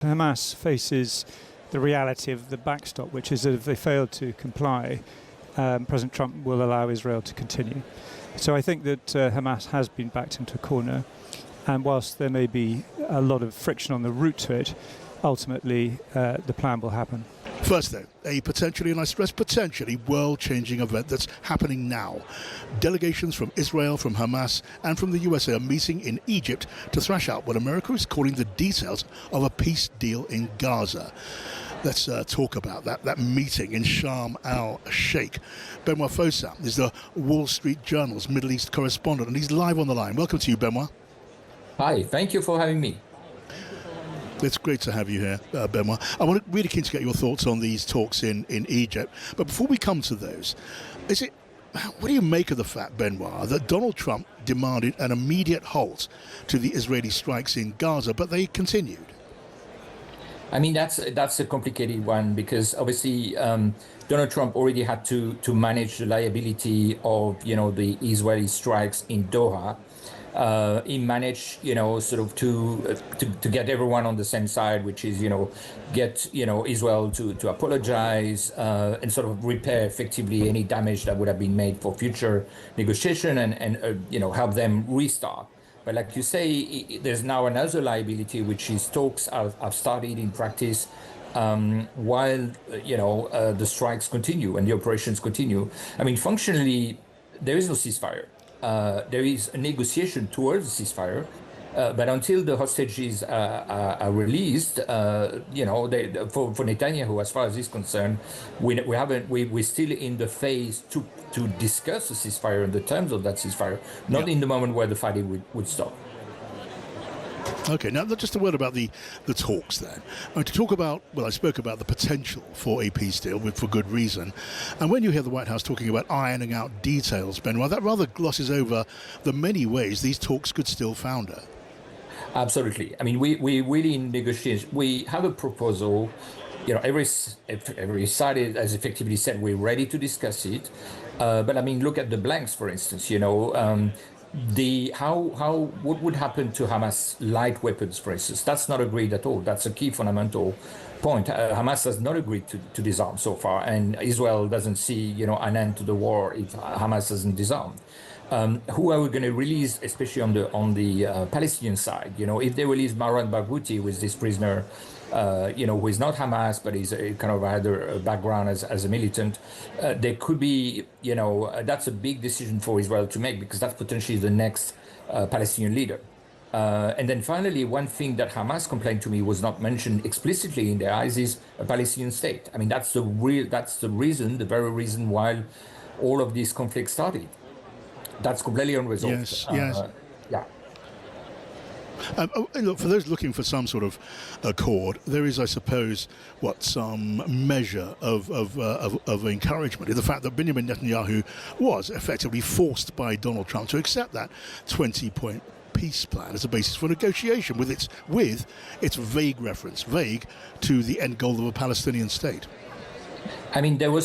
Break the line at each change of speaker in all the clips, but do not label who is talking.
Hamas faces the reality of the backstop, which is that if they fail to comply, President Trump will allow Israel to continue. So I think that Hamas has been backed into a corner, and whilst there may be a lot of friction on the route to it, ultimately the plan will happen.
First, though, a potentially, and I stress potentially, world-changing event that's happening now. Delegations from Israel, from Hamas, and from the USA are meeting in Egypt to thrash out what America is calling the details of a peace deal in Gaza. Let's talk about that meeting in Sharm el-Sheikh. Benoit Fossat is the Wall Street Journal's Middle East correspondent, and he's live on the line. Welcome to you, Benoit.
Hi, thank you for having me.
It's great to have you here, Benoit. I want really keen to get your thoughts on these talks in Egypt. But before we come to those, what do you make of the fact, Benoit, that Donald Trump demanded an immediate halt to the Israeli strikes in Gaza, but they continued?
I mean, that's a complicated one because obviously Donald Trump already had to manage the liability of, the Israeli strikes in Doha. He managed, sort of to get everyone on the same side, which is, get, Israel to apologize and sort of repair effectively any damage that would have been made for future negotiation and help them restart. But like you say, there's now another liability, which is talks have started in practice while, the strikes continue and the operations continue. I mean, functionally, there is no ceasefire. There is a negotiation towards a ceasefire, but until the hostages are released, for Netanyahu, as far as he's concerned, we're still in the phase to discuss a ceasefire and the terms of that ceasefire, not in the moment where the fighting would stop.
Okay, now just a word about the talks then. To talk about, I spoke about the potential for a peace deal for good reason. And when you hear the White House talking about ironing out details, Benoit, that rather glosses over the many ways these talks could still founder.
Absolutely. I mean, we really in negotiations, we have a proposal. Every side has effectively said we're ready to discuss it. But I mean, look at the blanks, for instance, what would happen to Hamas light weapons, for instance? That's not agreed at all. That's a key fundamental point. Hamas has not agreed to disarm so far, and Israel doesn't see an end to the war if Hamas doesn't disarm. Who are we going to release, especially on the Palestinian side? If they release Maran Barghouti, with this prisoner, who is not Hamas, but is a kind of either a background as a militant, there could be, that's a big decision for Israel to make because that's potentially the next Palestinian leader. And then finally, one thing that Hamas complained to me was not mentioned explicitly in their eyes is a Palestinian state. I mean, that's the very reason why all of these conflicts started. That's completely unresolved.
Yes.
Yeah.
Look, for those looking for some sort of accord, there is, I suppose, some measure of encouragement in the fact that Benjamin Netanyahu was effectively forced by Donald Trump to accept that 20-point peace plan as a basis for negotiation, with its vague to the end goal of a Palestinian state.
I mean, there were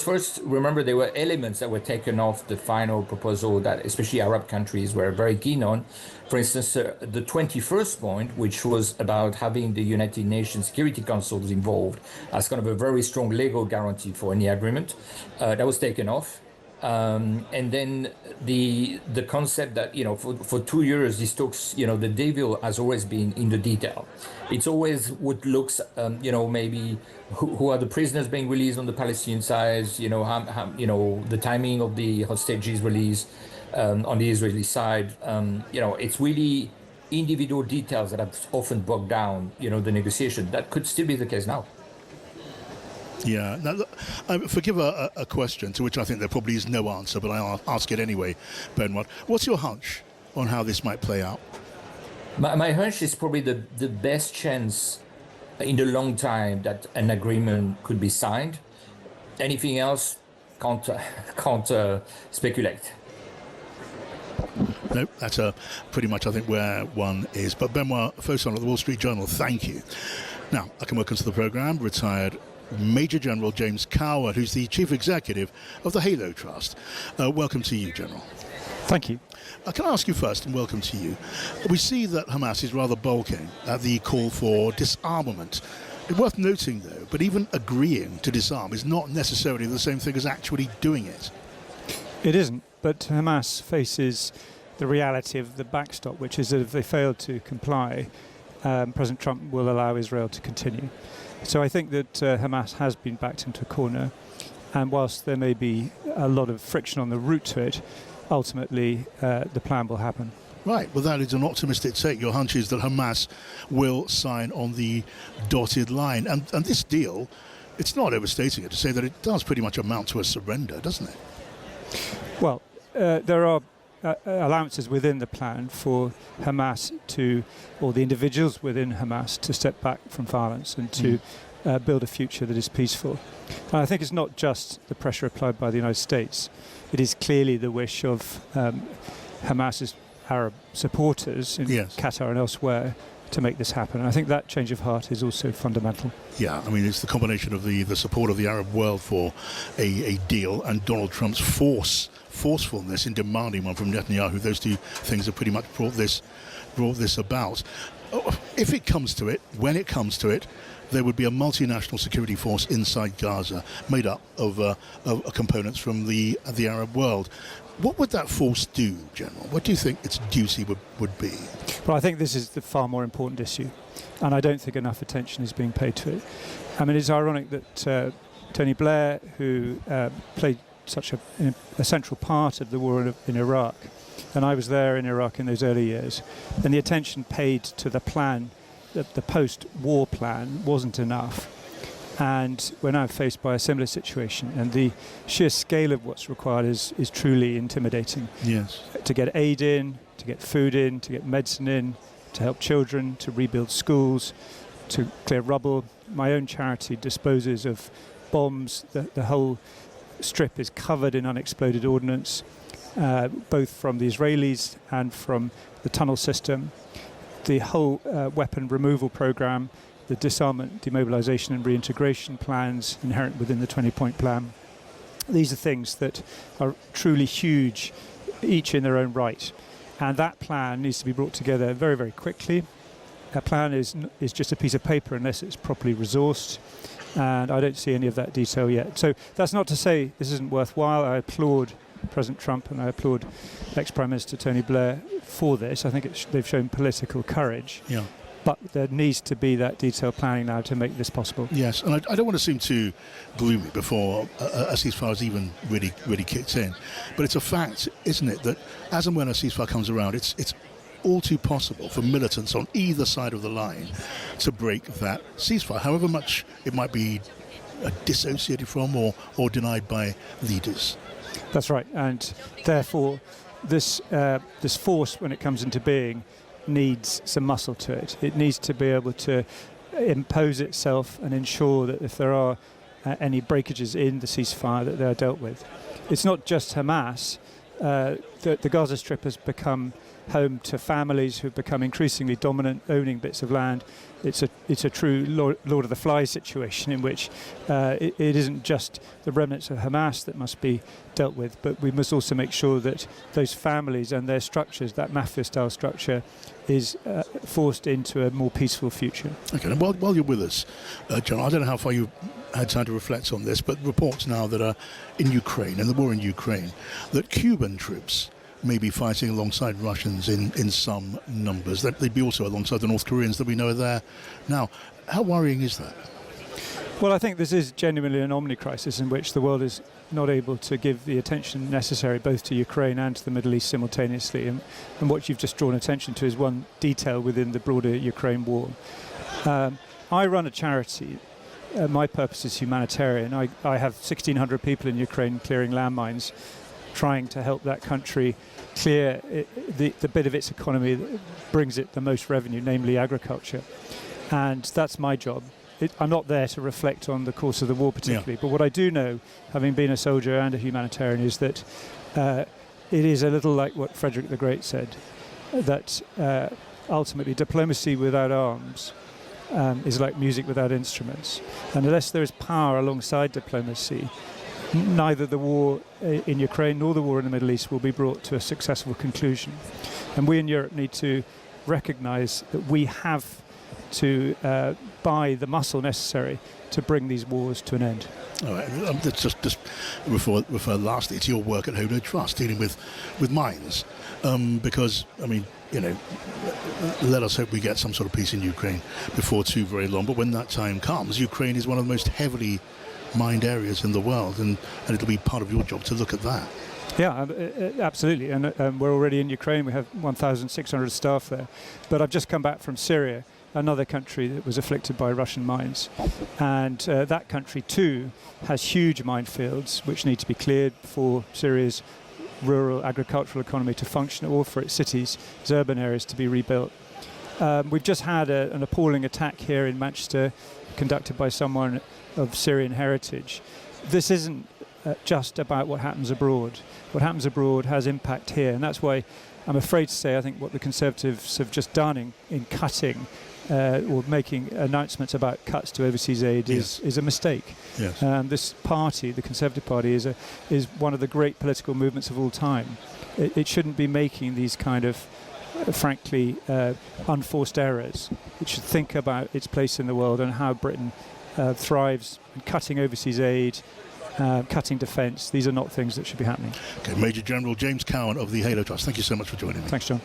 elements that were taken off the final proposal that especially Arab countries were very keen on. For instance, the 21st point, which was about having the United Nations Security Council involved as kind of a very strong legal guarantee for any agreement, that was taken off. And then the concept that, for 2 years, these talks, the devil has always been in the detail. It's always what looks, maybe who are the prisoners being released on the Palestinian side, the timing of the hostages release on the Israeli side. It's really individual details that have often bogged down, the negotiation. That could still be the case now.
Yeah. Now, forgive a question to which I think there probably is no answer, but I'll ask it anyway, Benoit. What's your hunch on how this might play out?
My hunch is probably the best chance in the long time that an agreement could be signed. Anything else can't speculate.
No, that's pretty much, I think, where one is. But Benoit Fossat of the Wall Street Journal, thank you. Now, I can welcome to the programme retired Major General James Cowan, who's the Chief Executive of the Halo Trust. Welcome to you, General.
Thank you.
Can I ask you first, and welcome to you. We see that Hamas is rather balking at the call for disarmament. It's worth noting, though, but even agreeing to disarm is not necessarily the same thing as actually doing it.
It isn't, but Hamas faces the reality of the backstop, which is that if they fail to comply, President Trump will allow Israel to continue. So I think that Hamas has been backed into a corner, and whilst there may be a lot of friction on the route to it, ultimately the plan will happen.
Right, well, that is an optimistic take. Your hunch is that Hamas will sign on the dotted line. And this deal, it's not overstating it to say that it does pretty much amount to a surrender, doesn't it?
Well, there are allowances within the plan for Hamas or the individuals within Hamas to step back from violence and to build a future that is peaceful. And I think it's not just the pressure applied by the United States. It is clearly the wish of Hamas's Arab supporters in Qatar and elsewhere to make this happen. And I think that change of heart is also fundamental.
Yeah, I mean, it's the combination of the support of the Arab world for a deal and Donald Trump's forcefulness in demanding one from Netanyahu. Those two things have pretty much brought this about. If it comes to it, when it comes to it, there would be a multinational security force inside Gaza made up of components from the Arab world. What would that force do, General? What do you think its duty would be?
Well, I think this is the far more important issue, and I don't think enough attention is being paid to it. I mean, it's ironic that Tony Blair, who played such a central part of the war in Iraq, and I was there in Iraq in those early years, and the attention paid to the plan, the post-war plan, wasn't enough. And we're now faced by a similar situation, and the sheer scale of what's required is truly intimidating.
Yes.
To get aid in, to get food in, to get medicine in, to help children, to rebuild schools, to clear rubble. My own charity disposes of bombs. The whole strip is covered in unexploded ordnance, both from the Israelis and from the tunnel system. The whole weapon removal program, the disarmament, demobilization and reintegration plans inherent within the 20-point plan. These are things that are truly huge, each in their own right. And that plan needs to be brought together very, very quickly. A plan is just a piece of paper unless it's properly resourced. And I don't see any of that detail yet. So that's not to say this isn't worthwhile. I applaud President Trump and I applaud ex-Prime Minister Tony Blair for this. I think they've shown political courage.
Yeah.
But there needs to be that detailed planning now to make this possible.
Yes, and I don't want to seem too gloomy before a ceasefire is even really kicked in. But it's a fact, isn't it, that as and when a ceasefire comes around, it's all too possible for militants on either side of the line to break that ceasefire, however much it might be dissociated from or denied by leaders.
That's right, and therefore this force, when it comes into being, needs some muscle to it. It needs to be able to impose itself and ensure that if there are any breakages in the ceasefire, that they are dealt with. It's not just Hamas. The Gaza Strip has become home to families who have become increasingly dominant, owning bits of land. It's a true Lord of the Flies situation in which it isn't just the remnants of Hamas that must be dealt with, but we must also make sure that those families and their structures, that mafia-style structure, is forced into a more peaceful future.
Okay, and while you're with us, John, I don't know how far you had time to reflect on this, but reports now that are in Ukraine, in the war in Ukraine, that Cuban troops may be fighting alongside Russians in some numbers, that they'd be also alongside the North Koreans that we know are there now. How worrying is that?
Well, I think this is genuinely an omni-crisis in which the world is not able to give the attention necessary both to Ukraine and to the Middle East simultaneously. And what you've just drawn attention to is one detail within the broader Ukraine war. I run a charity. My purpose is humanitarian. I have 1,600 people in Ukraine clearing landmines, trying to help that country clear the bit of its economy that brings it the most revenue, namely agriculture. And that's my job. I'm not there to reflect on the course of the war particularly, but what I do know, having been a soldier and a humanitarian, is that it is a little like what Frederick the Great said, that ultimately diplomacy without arms is like music without instruments. And unless there is power alongside diplomacy, neither the war in Ukraine nor the war in the Middle East will be brought to a successful conclusion. And we in Europe need to recognise that we have to buy the muscle necessary to bring these wars to an end.
All right. Let's just refer lastly to your work at Hodo Trust, dealing with mines, because I mean, you know, let us hope we get some sort of peace in Ukraine before too very long. But when that time comes, Ukraine is one of the most heavily mined areas in the world, and it'll be part of your job to look at that.
Yeah, absolutely. And we're already in Ukraine. We have 1,600 staff there. But I've just come back from Syria, another country that was afflicted by Russian mines. And that country, too, has huge minefields which need to be cleared for Syria's rural agricultural economy to function, or for its cities, its urban areas to be rebuilt. We've just had an appalling attack here in Manchester conducted by someone of Syrian heritage. This isn't just about what happens abroad. What happens abroad has impact here, and that's why I'm afraid to say I think what the Conservatives have just done in cutting or making announcements about cuts to overseas aid is a mistake.
Yes.
This party, the Conservative Party, is one of the great political movements of all time. It shouldn't be making these kind of frankly unforced errors. It should think about its place in the world and how Britain thrives in cutting overseas aid, cutting defence. These are not things that should be happening.
Okay, Major General James Cowan of the Halo Trust, thank you so much for joining me.
Thanks, John.